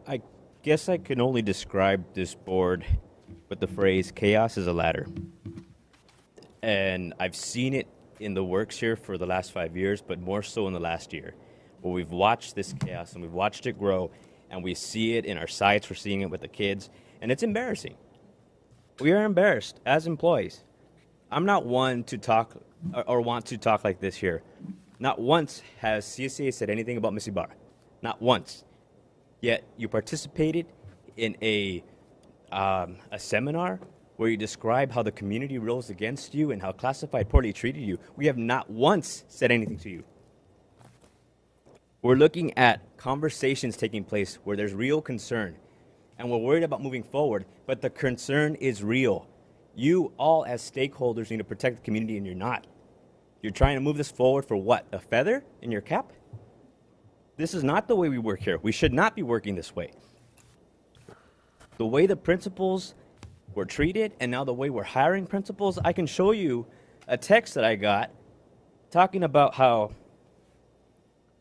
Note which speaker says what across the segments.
Speaker 1: I guess I can only describe this board with the phrase chaos is a ladder. And I've seen it in the works here for the last 5 years, but more so in the last year, where we've watched this chaos and we've watched it grow, and we see it in our sites, we're seeing it with the kids, and it's embarrassing. We are embarrassed as employees. I'm not one to talk or want to talk like this here. Not once has CSA said anything about Miss Ibarra. Not once. Yet you participated in a seminar where you describe how the community rose against you and how classified poorly treated you. We have not once said anything to you. We're looking at conversations taking place where there's real concern, and we're worried about moving forward, but the concern is real. You all as stakeholders need to protect the community, and you're not. You're trying to move this forward for what? A feather in your cap? This is not the way we work here. We should not be working this way. The way the principals were treated, and now the way we're hiring principals, I can show you a text that I got talking about how,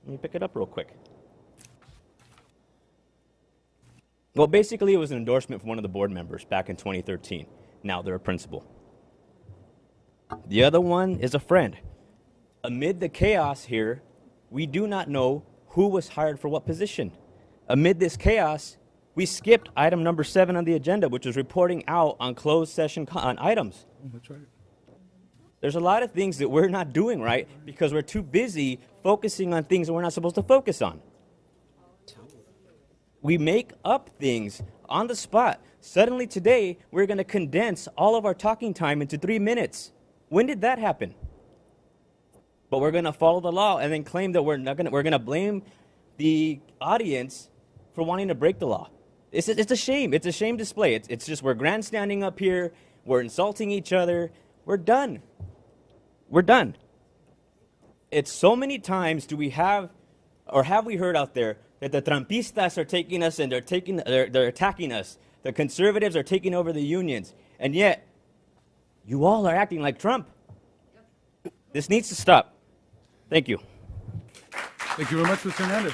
Speaker 1: let me pick it up real quick. Well, basically it was an endorsement from one of the board members back in 2013. Now they're a principal. The other one is a friend. Amid the chaos here, we do not know who was hired for what position. Amid this chaos, we skipped item number 7 on the agenda, which was reporting out on closed session on items.
Speaker 2: That's right.
Speaker 1: There's a lot of things that we're not doing right because we're too busy focusing on things that we're not supposed to focus on. We make up things on the spot. Suddenly today, we're going to condense all of our talking time into 3 minutes. When did that happen? But we're going to follow the law and then claim that we're going to blame the audience for wanting to break the law. It's a shame. It's a shame display. It's just we're grandstanding up here. We're insulting each other. We're done. We're done. It's so many times do we have, or have we heard out there that the Trumpistas are taking us and they're attacking us. The conservatives are taking over the unions. And yet, you all are acting like Trump. This needs to stop. Thank you.
Speaker 2: Thank you very much, Mr. Hernandez.